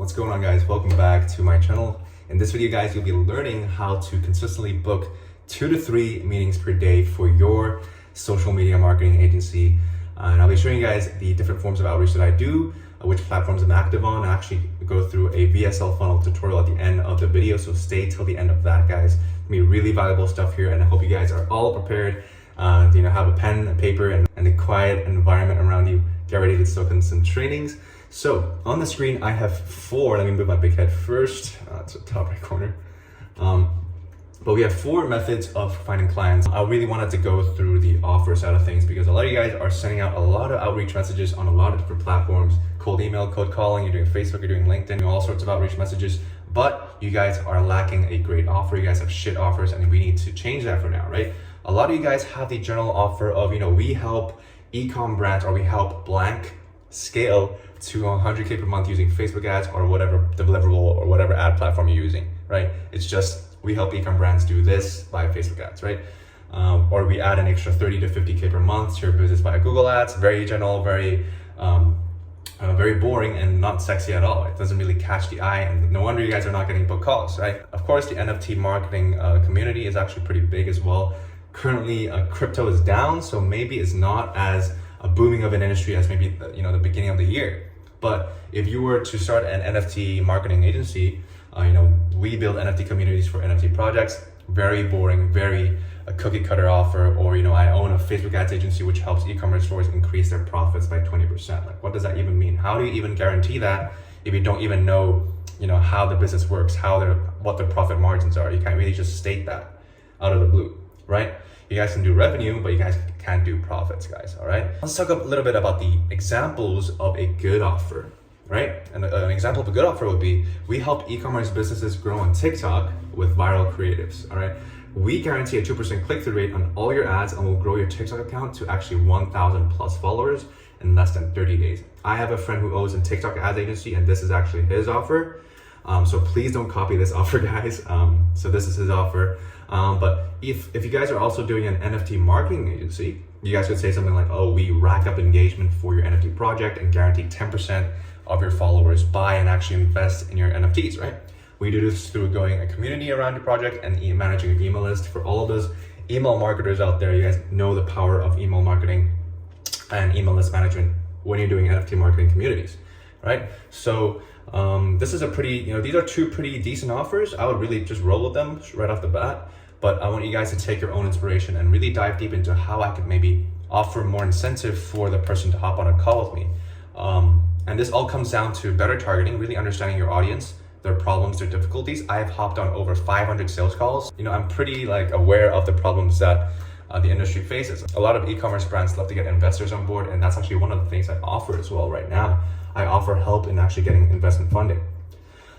What's going on, guys? Welcome back to my channel. In this video, guys, you'll be learning how to consistently book 2 to 3 meetings per day for your social media marketing agency. And I'll be showing you guys the different forms of outreach that I do, which platforms I'm active on. I actually go through a VSL funnel tutorial at the end of the video, so stay till the end of that, guys. It's gonna be really valuable stuff here, and I hope you guys are all prepared. Have a pen, a paper, and a quiet environment around you. Get ready to soak in some trainings. So on the screen, I have 4. Let me move my big head first. It's the top right corner. But we have 4 methods of finding clients. I really wanted to go through the offer side of things because a lot of you guys are sending out a lot of outreach messages on a lot of different platforms. Cold email, cold calling, you're doing Facebook, you're doing LinkedIn, all sorts of outreach messages. But you guys are lacking a great offer. You guys have shit offers, and we need to change that for now, right? A lot of you guys have the general offer of, we help e-com brands, or we help blank scale to 100K per month using Facebook ads or whatever deliverable or whatever ad platform you're using, right? It's just, we help e-com brands do this via Facebook ads, right? Or we add an extra 30 to 50K per month to your business via Google ads. Very general, very boring and not sexy at all. It doesn't really catch the eye, and no wonder you guys are not getting book calls, right? Of course, the NFT marketing community is actually pretty big as well. Currently, crypto is down, so maybe it's not as booming of an industry as maybe the beginning of the year. But if you were to start an NFT marketing agency, we build NFT communities for NFT projects. Very boring, very cookie cutter offer. Or I own a Facebook ads agency which helps e-commerce stores increase their profits by 20%. Like, what does that even mean? How do you even guarantee that if you don't even know how the business works, what their profit margins are? You can't really just state that out of the blue, right? You guys can do revenue, but you guys can't do profits, guys, all right? Let's talk a little bit about the examples of a good offer, right? And an example of a good offer would be, we help e-commerce businesses grow on TikTok with viral creatives, all right? We guarantee a 2% click-through rate on all your ads, and we'll grow your TikTok account to actually 1,000 plus followers in less than 30 days. I have a friend who owns a TikTok ads agency, and this is actually his offer. So please don't copy this offer, guys. So this is his offer. But if you guys are also doing an NFT marketing agency, you guys could say something like, oh, we rack up engagement for your NFT project and guarantee 10% of your followers buy and actually invest in your NFTs, right? We do this through going a community around your project and managing your email list. For all of those email marketers out there, you guys know the power of email marketing and email list management when you're doing NFT marketing communities, right? So this is a pretty, these are 2 pretty decent offers. I would really just roll with them right off the bat. But I want you guys to take your own inspiration and really dive deep into how I could maybe offer more incentive for the person to hop on a call with me. And this all comes down to better targeting, really understanding your audience, their problems, their difficulties. I have hopped on over 500 sales calls. I'm pretty aware of the problems that the industry faces. A lot of e-commerce brands love to get investors on board, and that's actually one of the things I offer as well right now. I offer help in actually getting investment funding.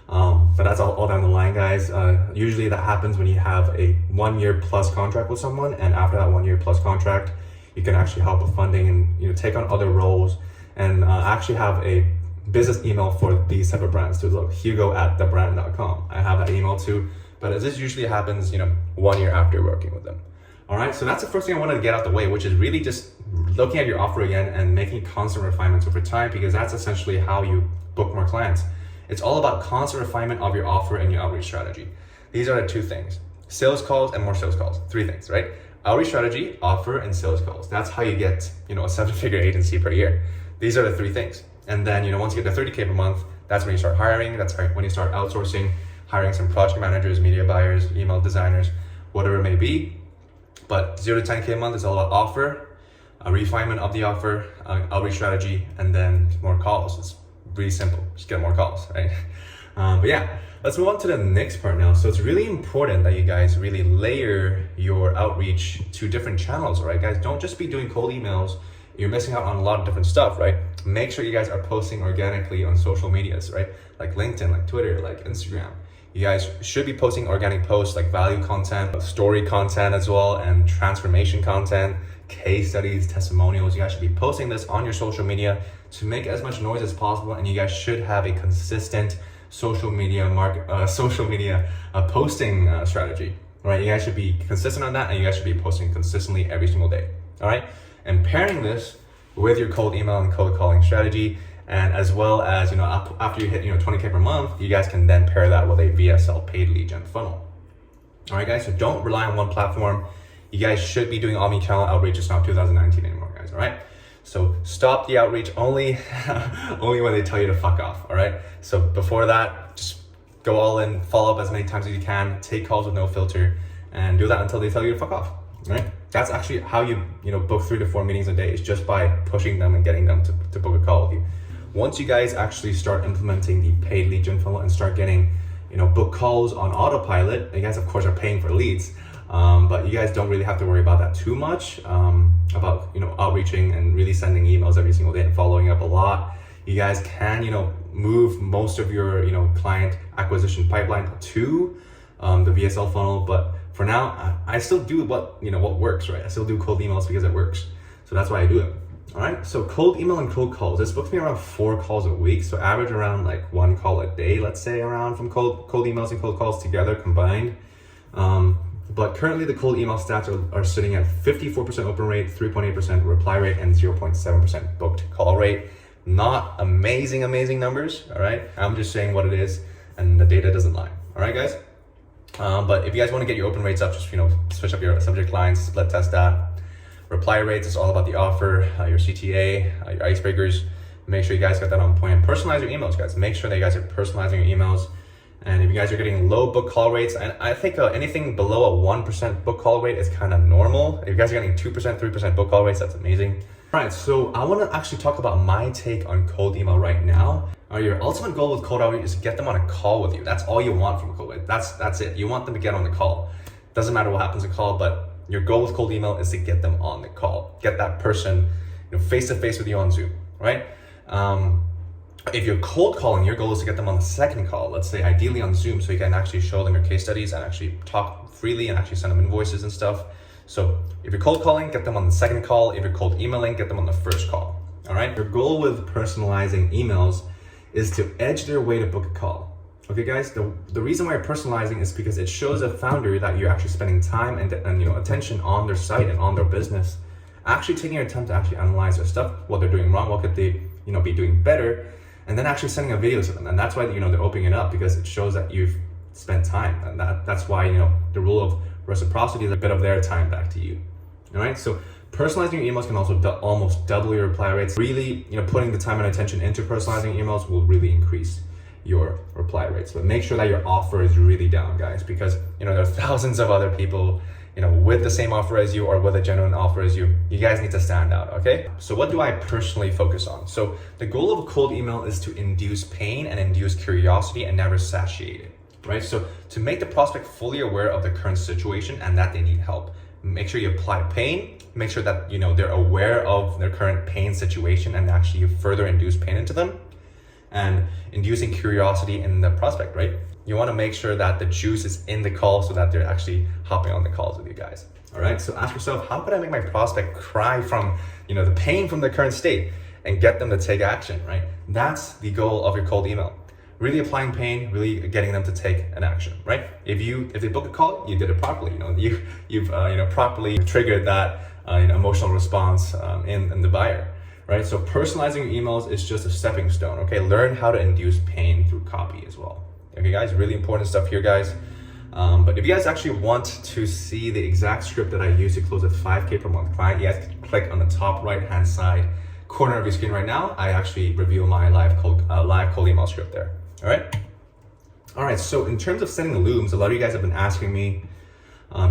But that's all down the line, guys. Usually that happens when you have a 1-year plus contract with someone, and after that 1-year plus contract, you can actually help with funding and take on other roles, and actually have a business email for these type of brands too. Look, hugo@thebrand.com. I have that email too, but this usually happens 1 year after working with them. All right, so that's the first thing I wanted to get out the way, which is really just looking at your offer again and making constant refinements over time, because that's essentially how you book more clients. It's all about constant refinement of your offer and your outreach strategy. These are the 2 things: sales calls and more sales calls. 3 things, right? Outreach strategy, offer, and sales calls. That's how you get, a 7-figure agency per year. These are the 3 things. And then, once you get to 30K per month, that's when you start hiring. That's when you start outsourcing, hiring some project managers, media buyers, email designers, whatever it may be. But 0 to 10K a month is all about offer, a refinement of the offer, outreach strategy, and then more calls. It's really simple. Just get more calls, right? But yeah, let's move on to the next part now. So it's really important that you guys really layer your outreach to different channels, right, guys? Don't just be doing cold emails. You're missing out on a lot of different stuff, right? Make sure you guys are posting organically on social medias, right? Like LinkedIn, like Twitter, like Instagram. You guys should be posting organic posts like value content, story content as well, and transformation content, case studies, testimonials. You guys should be posting this on your social media to make as much noise as possible, and you guys should have a consistent social media posting strategy, right? You guys should be consistent on that, and you guys should be posting consistently every single day, all right? And pairing this with your cold email and cold calling strategy And as well as, after you hit, 20K per month, you guys can then pair that with a VSL paid lead gen funnel. All right, guys, so don't rely on one platform. You guys should be doing omni-channel outreach. It's not 2019 anymore, guys, all right? So stop the outreach only, only when they tell you to fuck off, all right? So before that, just go all in, follow up as many times as you can, take calls with no filter, and do that until they tell you to fuck off, all right? That's actually how you book 3 to 4 meetings a day, is just by pushing them and getting them to book a call with you. Once you guys actually start implementing the paid lead gen funnel and start getting, book calls on autopilot, you guys of course are paying for leads, but you guys don't really have to worry about that too much, about, outreaching and really sending emails every single day and following up a lot. You guys can, move most of your, client acquisition pipeline to the VSL funnel, but for now, I still do what works, right? I still do cold emails because it works. So that's why I do it. All right, so cold email and cold calls. This books me around 4 calls a week. So average around like 1 call a day, let's say, around from cold emails and cold calls together combined. But currently the cold email stats are sitting at 54% open rate, 3.8% reply rate, and 0.7% booked call rate. Not amazing numbers, all right? I'm just saying what it is, and the data doesn't lie, all right, guys? But if you guys want to get your open rates up, just switch up your subject lines, split test that. Reply rates is all about the offer, your CTA, your icebreakers. Make sure you guys got that on point. And personalize your emails, guys. Make sure that you guys are personalizing your emails. And if you guys are getting low book call rates, and I think anything below a 1% book call rate is kind of normal. If you guys are getting 2%, 3% book call rates, that's amazing. All right, so I want to actually talk about my take on cold email right now. Your ultimate goal with cold outreach is to get them on a call with you. That's all you want from a cold outreach. That's it. You want them to get on the call. Doesn't matter what happens in call, but your goal with cold email is to get them on the call. Get that person face to face with you on Zoom, right? If you're cold calling, your goal is to get them on the second call, let's say ideally on Zoom, so you can actually show them your case studies and actually talk freely and actually send them invoices and stuff. So if you're cold calling, get them on the second call. If you're cold emailing, get them on the first call, all right? Your goal with personalizing emails is to edge their way to book a call. Okay, guys, the reason why you're personalizing is because it shows a founder that you're actually spending time and attention on their site and on their business, actually taking your time to actually analyze their stuff, what they're doing wrong, what could they be doing better, and then actually sending a video to them. And that's why they're opening it up, because it shows that you've spent time, and that's why the rule of reciprocity is a bit of their time back to you. All right, so personalizing your emails can also almost double your reply rates. Really, putting the time and attention into personalizing emails will really increase your reply rates. But make sure that your offer is really down, guys, because there are thousands of other people with the same offer as you or with a genuine offer as you. You guys need to stand out, okay? So what do I personally focus on? So the goal of a cold email is to induce pain and induce curiosity and never satiate it, right? So to make the prospect fully aware of the current situation and that they need help. Make sure you apply pain, make sure that they're aware of their current pain situation and actually you further induce pain into them, and inducing curiosity in the prospect, right? You want to make sure that the juice is in the call so that they're actually hopping on the calls with you guys. All right, so ask yourself, how could I make my prospect cry from the pain from the current state and get them to take action, right? That's the goal of your cold email. Really applying pain, really getting them to take an action, right? If they book a call, you did it properly. You've properly triggered that emotional response in the buyer, right? So personalizing your emails is just a stepping stone. Okay, learn how to induce pain through copy as well. Okay, guys, really important stuff here, guys. But if you guys actually want to see the exact script that I use to close a 5K per month client, you guys can click on the top right-hand side corner of your screen right now. I actually reveal my live cold email script there. All right, so in terms of sending the looms, a lot of you guys have been asking me,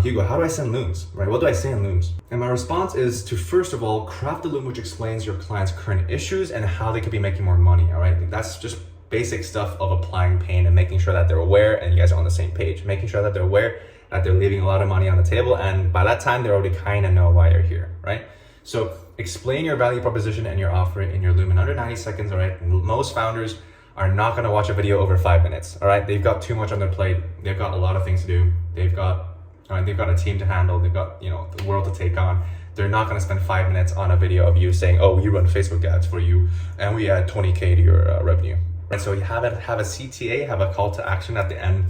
Hugo, how do I send looms, right? What do I say in looms? And my response is to, first of all, craft a loom which explains your client's current issues and how they could be making more money, all right? That's just basic stuff of applying pain and making sure that they're aware and you guys are on the same page, making sure that they're aware that they're leaving a lot of money on the table, and by that time, they already kind of know why you're here, right? So explain your value proposition and your offer in your loom in under 90 seconds, all right? Most founders are not gonna watch a video over 5 minutes, all right? They've got too much on their plate. They've got a lot of things to do. They've got a team to handle. They've got the world to take on. They're not gonna spend 5 minutes on a video of you saying, oh, we run Facebook ads for you and we add 20K to your revenue. And so you have a CTA, have a call to action at the end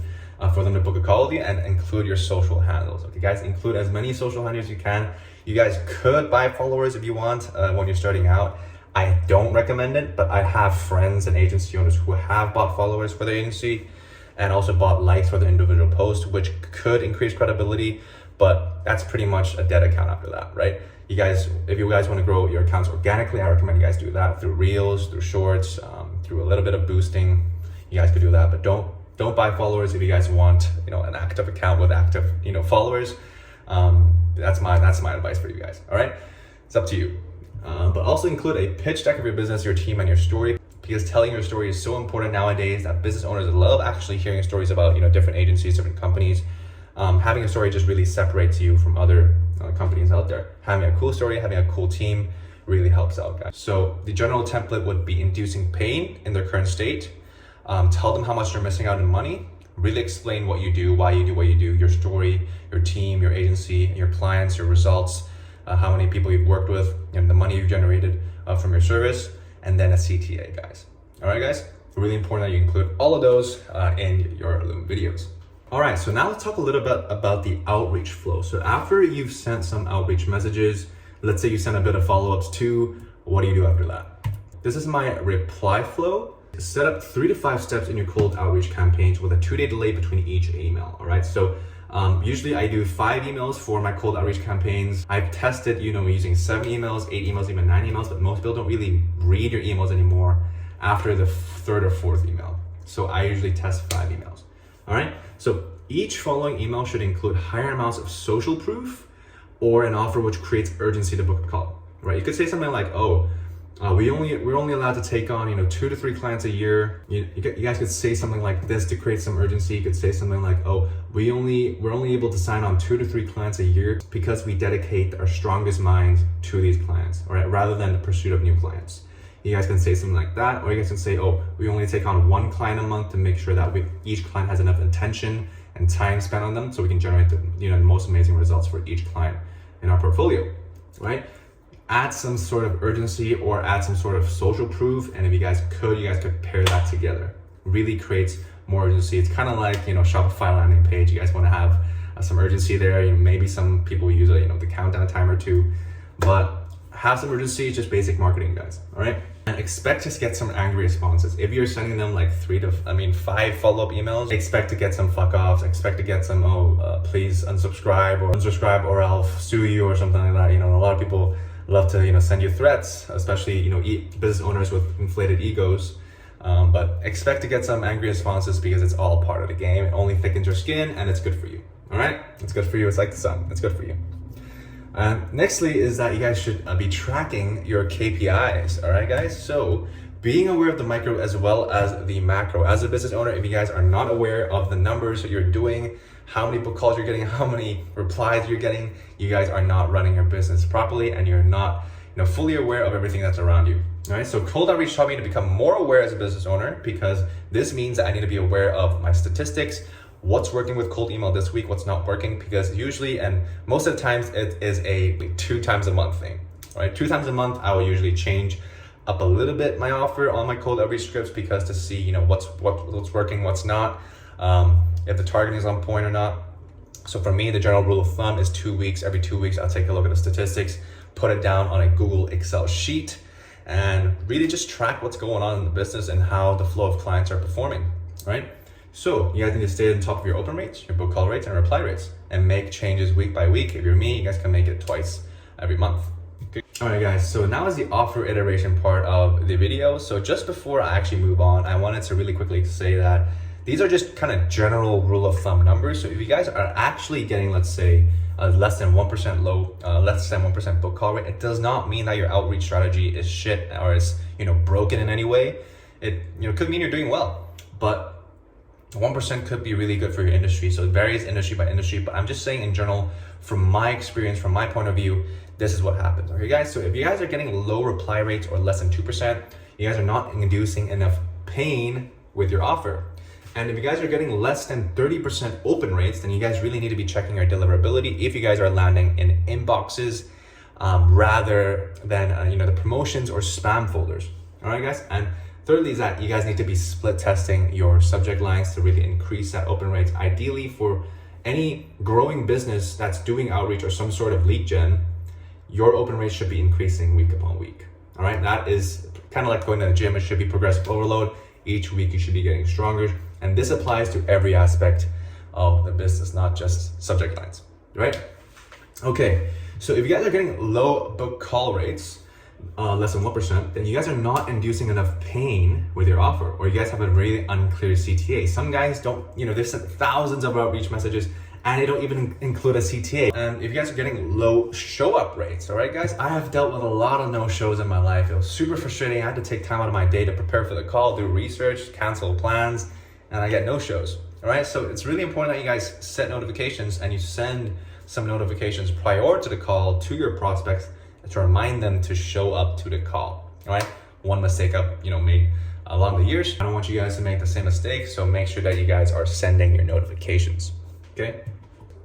for them to book a call with you, and include your social handles. Okay, guys, include as many social handles as you can. You guys could buy followers if you want when you're starting out. I don't recommend it, but I have friends and agency owners who have bought followers for their agency and also bought likes for the individual post, which could increase credibility, but that's pretty much a dead account after that, right? You guys, if you guys want to grow your accounts organically, I recommend you guys do that through Reels, through Shorts, through a little bit of boosting. You guys could do that, but don't buy followers if you guys want, an active account with active, followers. That's my advice for you guys. All right, it's up to you. But also include a pitch deck of your business, your team, and your story, because telling your story is so important nowadays that business owners love actually hearing stories about, different agencies, different companies. Having a story just really separates you from other companies out there. Having a cool story, having a cool team really helps out, guys. So the general template would be inducing pain in their current state. Tell them how much they're missing out on money. Really explain what you do, why you do what you do, your story, your team, your agency, your clients, your results, how many people you've worked with, and the money you've generated from your service, and then a CTA, guys. All right, guys? Really important that you include all of those in your Loom videos. All right, so now let's talk a little bit about the outreach flow. So after you've sent some outreach messages, let's say you send a bit of follow-ups too, what do you do after that? This is my reply flow. Set up 3 to 5 steps in your cold outreach campaigns with a 2-day delay between each email, all right? So usually I do 5 emails for my cold outreach campaigns. I've tested, using 7 emails, 8 emails, even 9 emails, but most people don't really read your emails anymore after the 3rd or 4th email. So I usually test 5 emails, all right? So each following email should include higher amounts of social proof or an offer which creates urgency to book a call, right? You could say something like, we're only allowed to take on 2 to 3 clients a year. You guys could say something like this to create some urgency. You could say something like, we're only able to sign on 2 to 3 clients a year because we dedicate our strongest minds to these clients, all right, rather than the pursuit of new clients. You guys can say something like that, or you guys can say, we only take on 1 client a month to make sure that each client has enough attention and time spent on them so we can generate the most amazing results for each client in our portfolio, right? Add some sort of urgency or add some sort of social proof, and if you guys could pair that together. Really creates more urgency. It's kind of like Shopify landing page. You guys want to have some urgency there. Maybe some people use the countdown timer too, but have some urgency. Just basic marketing, guys. All right, and expect to get some angry responses. If you're sending them like 5 follow-up emails, expect to get some fuck offs. Expect to get some please unsubscribe or I'll sue you or something like that. A lot of people love to send you threats, especially business owners with inflated egos. But expect to get some angry responses because it's all part of the game. It only thickens your skin and it's good for you. All right, it's good for you. It's like the sun. It's good for you. Nextly is that you guys should be tracking your KPIs. All right, guys. So being aware of the micro as well as the macro. As a business owner, if you guys are not aware of the numbers that you're doing, how many book calls you're getting, how many replies you're getting, you guys are not running your business properly and you're not fully aware of everything that's around you. All right, so cold outreach taught me to become more aware as a business owner, because this means that I need to be aware of my statistics, what's working with cold email this week, what's not working, because usually and most of the times it is a 2 times a month thing. All right, 2 times a month I will usually change up a little bit my offer on my cold outreach scripts, because to see what's working, what's not, if the targeting is on point or not. So for me, the general rule of thumb is 2 weeks. Every 2 weeks, I'll take a look at the statistics, put it down on a Google Excel sheet, and really just track what's going on in the business and how the flow of clients are performing, right? So you guys need to stay on top of your open rates, your book call rates, and reply rates, and make changes week by week. If you're me, you guys can make it twice every month. Okay. All right, guys, so now is the offer iteration part of the video. So just before I actually move on, I wanted to really quickly say that these are just kind of general rule of thumb numbers. So if you guys are actually getting, let's say, less than 1% book call rate, it does not mean that your outreach strategy is shit or is broken in any way. It could mean you're doing well, but 1% could be really good for your industry. So it varies industry by industry, but I'm just saying in general, from my experience, from my point of view, this is what happens. Okay, guys. So if you guys are getting low reply rates or less than 2%, you guys are not inducing enough pain with your offer. And if you guys are getting less than 30% open rates, then you guys really need to be checking your deliverability if you guys are landing in inboxes rather than the promotions or spam folders. All right, guys. And thirdly is that you guys need to be split testing your subject lines to really increase that open rates. Ideally, for any growing business that's doing outreach or some sort of lead gen, your open rates should be increasing week upon week. All right, that is kind of like going to the gym. It should be progressive overload. Each week you should be getting stronger. And this applies to every aspect of the business, not just subject lines, right? Okay, so if you guys are getting low book call rates, less than 1%, then you guys are not inducing enough pain with your offer, or you guys have a really unclear CTA. Some guys don't, they sent thousands of outreach messages and they don't even include a CTA. And if you guys are getting low show up rates, all right, guys, I have dealt with a lot of no-shows in my life. It was super frustrating. I had to take time out of my day to prepare for the call, do research, cancel plans, and I get no-shows, all right? So it's really important that you guys set notifications and you send some notifications prior to the call to your prospects to remind them to show up to the call, all right? One mistake I've made along the years. I don't want you guys to make the same mistake, so make sure that you guys are sending your notifications, okay?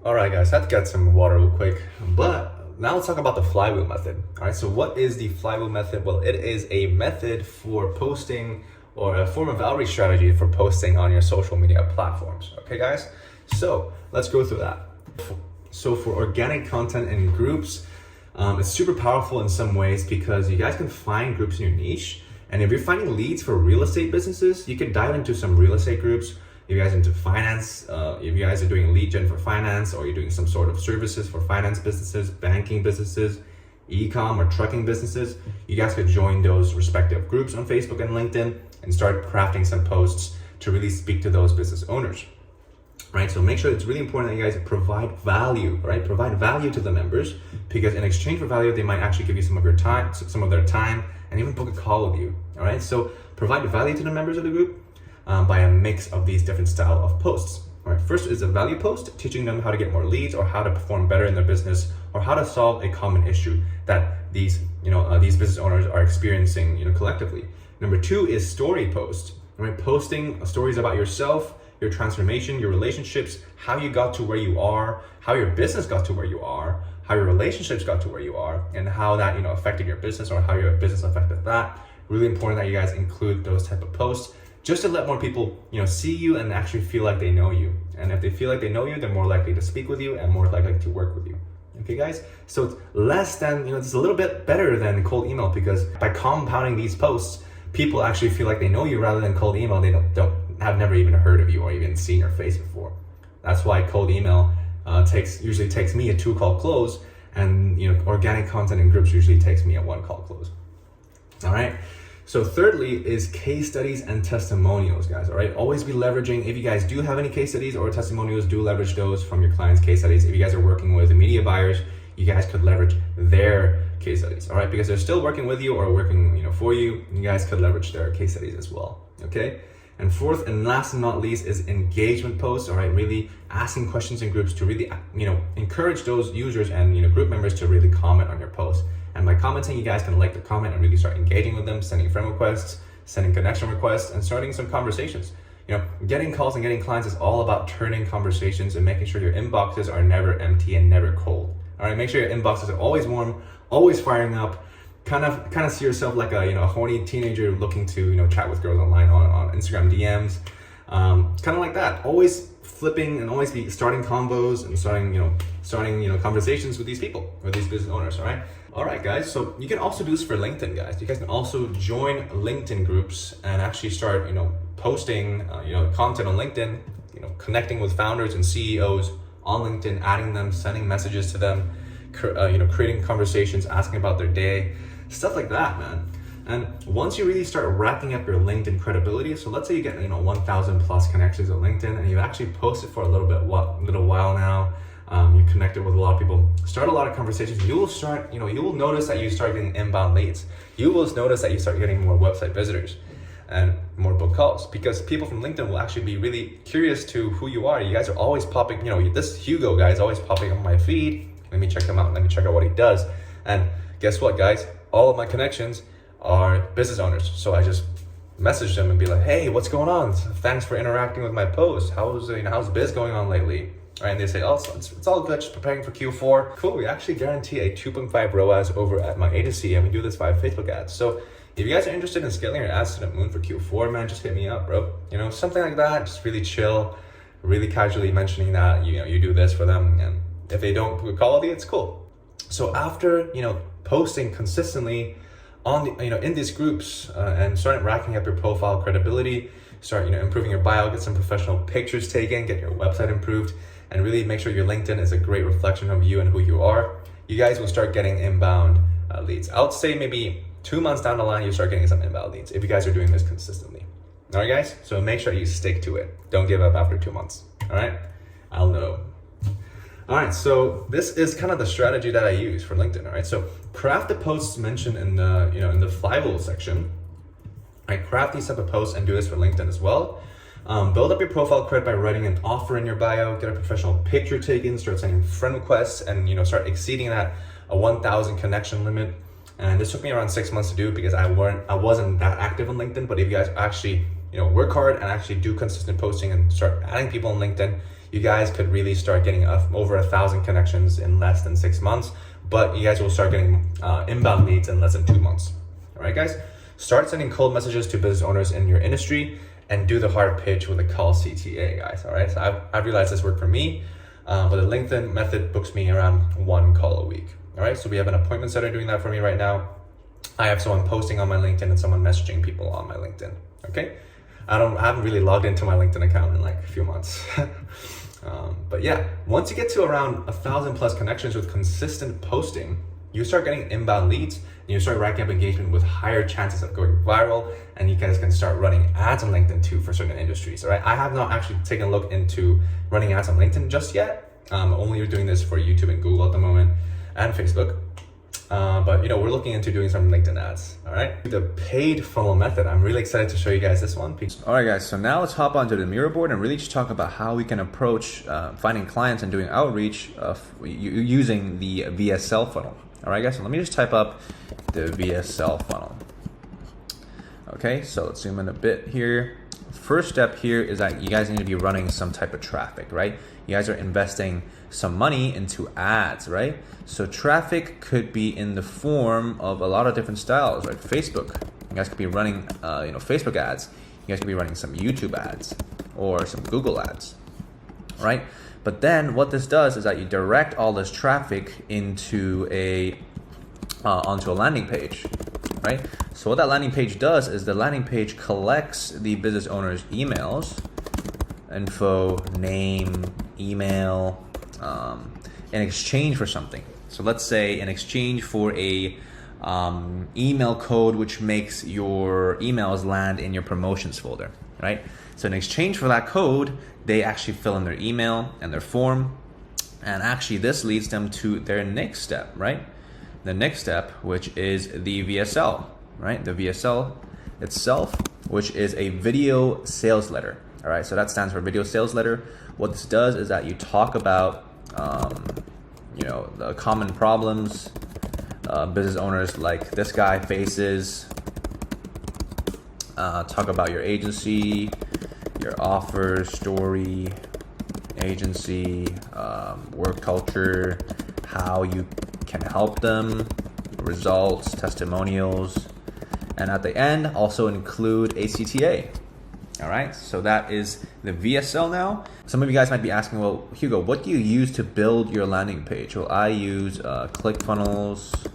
All right, guys, I had to get some water real quick, but now let's talk about the Flywheel Method, all right? So what is the Flywheel Method? Well, it is a method for posting, or a form of outreach strategy for posting on your social media platforms, okay, guys? So let's go through that. So for organic content in groups, it's super powerful in some ways because you guys can find groups in your niche. And if you're finding leads for real estate businesses, you can dive into some real estate groups. If you guys are into finance, if you guys are doing lead gen for finance, or you're doing some sort of services for finance businesses, banking businesses, e-com or trucking businesses, you guys could join those respective groups on Facebook and LinkedIn and start crafting some posts to really speak to those business owners. Right, so make sure it's really important that you guys provide value, right? Provide value to the members, because in exchange for value, they might actually give you some of their time, and even book a call with you. All right, so provide value to the members of the group by a mix of these different style of posts. All right, first is a value post, teaching them how to get more leads or how to perform better in their business, or how to solve a common issue that these business owners are experiencing, collectively. Number two is story post. All right, posting stories about yourself, your transformation, your relationships, how you got to where you are, how your business got to where you are, how your relationships got to where you are, and how that affected your business, or how your business affected that. Really important that you guys include those type of posts, just to let more people see you and actually feel like they know you. And if they feel like they know you, they're more likely to speak with you and more likely to work with you. Okay, guys? So it's less than, it's a little bit better than cold email, because by compounding these posts, people actually feel like they know you, rather than cold email. They have never even heard of you or even seen your face before. That's why cold email usually takes me a 2-call close, and organic content in groups usually takes me a 1-call close. All right. So thirdly is case studies and testimonials, guys. All right. Always be leveraging. If you guys do have any case studies or testimonials, do leverage those from your clients' case studies. If you guys are working with media buyers, you guys could leverage their case studies. All right, because they're still working with you or working for you. You guys could leverage their case studies as well. Okay. And fourth and last and not least is engagement posts. All right, really asking questions in groups to really encourage those users and group members to really comment on your post. And by commenting, you guys can like the comment and really start engaging with them, sending friend requests, sending connection requests, and starting some conversations. Getting calls and getting clients is all about turning conversations and making sure your inboxes are never empty and never cold. All right, make sure your inboxes are always warm, always firing up. Kind of see yourself like a horny teenager looking to chat with girls online on Instagram DMs. Kind of like that. Always flipping and always be starting combos and starting conversations with these people, or these business owners. All right, guys. So you can also do this for LinkedIn, guys. You guys can also join LinkedIn groups and actually start posting content on LinkedIn. Connecting with founders and CEOs on LinkedIn, adding them, sending messages to them, creating conversations, asking about their day. Stuff like that, man. And once you really start racking up your LinkedIn credibility, so let's say you get 1,000 plus connections on LinkedIn, and you've actually posted for a little while now, you connected with a lot of people, start a lot of conversations, you will start, you will notice that you start getting inbound leads. You will notice that you start getting more website visitors and more book calls, because people from LinkedIn will actually be really curious to who you are. You guys are always popping, this Hugo guy is always popping on my feed. Let me check him out. Let me check out what he does. And guess what, guys? All of my connections are business owners. So I just message them and be like, hey, what's going on? Thanks for interacting with my post. How's biz going on lately? All right, and they say, oh, it's all good, just preparing for Q4. Cool, we actually guarantee a 2.5 ROAS over at my agency, and we do this via Facebook ads. So if you guys are interested in scaling your ads to the moon for Q4, man, just hit me up, bro. Something like that, just really chill, really casually mentioning that, you do this for them. And if they don't call you, it's cool. So after, posting consistently on the, in these groups and start racking up your profile credibility, start improving your bio, get some professional pictures taken, get your website improved, and really make sure your LinkedIn is a great reflection of you and who you are. You guys will start getting inbound leads. I would say maybe 2 months down the line, you start getting some inbound leads if you guys are doing this consistently. All right, guys? So make sure you stick to it. Don't give up after 2 months. All right? I'll know. All right, so this is kind of the strategy that I use for LinkedIn. All right, so craft the posts mentioned in the in the Flywheel section. I craft these type of posts and do this for LinkedIn as well. Build up your profile cred by writing an offer in your bio, get a professional picture taken, start sending friend requests, and start exceeding that 1,000 connection limit. And this took me around 6 months to do because I wasn't that active on LinkedIn. But if you guys actually work hard and actually do consistent posting and start adding people on LinkedIn, you guys could really start getting over 1,000 connections in less than 6 months. But you guys will start getting inbound leads in less than 2 months. All right, guys, start sending cold messages to business owners in your industry and do the hard pitch with a call CTA, guys. All right, so I've realized this worked for me, but the LinkedIn method books me around 1 call a week. All right, so we have an appointment setter doing that for me right now. I have someone posting on my LinkedIn and someone messaging people on my LinkedIn. Okay, I haven't really logged into my LinkedIn account in like a few months. But yeah, once you get to around 1,000 plus connections with consistent posting, you start getting inbound leads and you start racking up engagement with higher chances of going viral, and you guys can start running ads on LinkedIn too for certain industries. All right, I have not actually taken a look into running ads on LinkedIn just yet. Only doing this for YouTube and Google at the moment and Facebook. But we're looking into doing some LinkedIn ads. All right, the paid funnel method. I'm really excited to show you guys this one. All right, guys. So now let's hop onto the Miro board and really just talk about how we can approach finding clients and doing outreach using the VSL funnel. All right, guys. So let me just type up the VSL funnel. Okay, so let's zoom in a bit here. First step here is that you guys need to be running some type of traffic, right? You guys are investing some money into ads, right? So traffic could be in the form of a lot of different styles, right? Facebook, you guys could be running, Facebook ads. You guys could be running some YouTube ads or some Google ads, right? But then what this does is that you direct all this traffic into onto a landing page, right? So what that landing page does is the landing page collects the business owner's emails, info, name, email, in exchange for something. So let's say in exchange for a email code which makes your emails land in your promotions folder, right? So in exchange for that code, they actually fill in their email and their form, and actually this leads them to their next step, right? The next step, which is the VSL, right? The VSL itself, which is a video sales letter. All right, so that stands for video sales letter. What this does is that you talk about, the common problems business owners like this guy faces. Talk about your agency, your offer, story, agency, work culture, how you can help them, results, testimonials, and at the end also include a CTA. All right, so that is the VSL now. Some of you guys might be asking, well, Hugo, what do you use to build your landing page? Well, I use ClickFunnels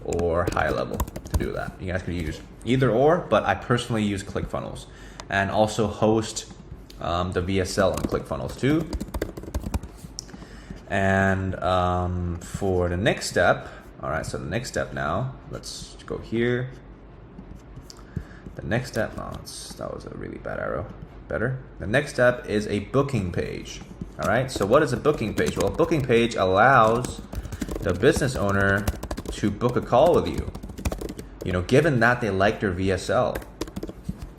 or High Level to do that. You guys could use either or, but I personally use ClickFunnels and also host the VSL on ClickFunnels too. And for the next step, all right, so the next step now, let's go here. The next step, that was a really bad arrow. Better. The next step is a booking page. All right, so what is a booking page? Well, a booking page allows the business owner to book a call with you, given that they liked your VSL,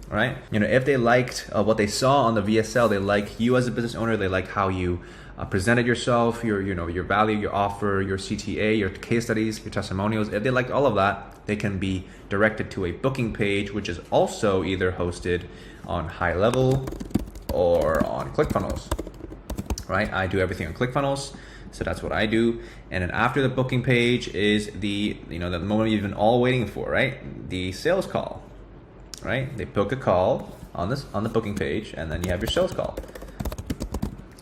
right? If they liked what they saw on the VSL, they like you as a business owner, they like how you presented yourself, your value, your offer, your CTA, your case studies, your testimonials. If they liked all of that, they can be directed to a booking page, which is also either hosted on High Level or on ClickFunnels, right? I do everything on ClickFunnels, so that's what I do. And then after the booking page is the moment you've been all waiting for, right? The sales call, right? They book a call on the booking page, and then you have your sales call.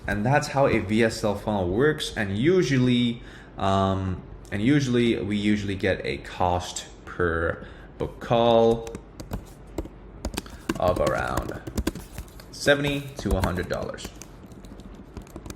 And that's how a VSL funnel works. And usually we get a cost per book call of around $70 to $100.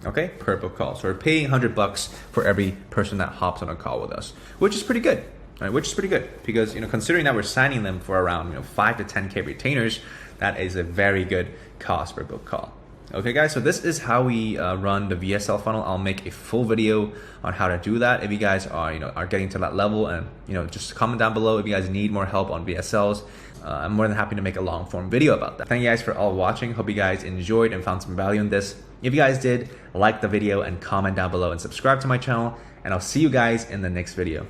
Okay, per book call. So we're paying $100 for every person that hops on a call with us, which is pretty good. Right, which is pretty good because considering that we're signing them for around 5 to 10K retainers, that is a very good cost per book call. Okay guys, so this is how we run the VSL funnel. I'll make a full video on how to do that. If you guys are are getting to that level, and just comment down below if you guys need more help on VSLs. I'm more than happy to make a long form video about that. Thank you guys for all watching. Hope you guys enjoyed and found some value in this. If you guys did, like the video and comment down below and subscribe to my channel, and I'll see you guys in the next video.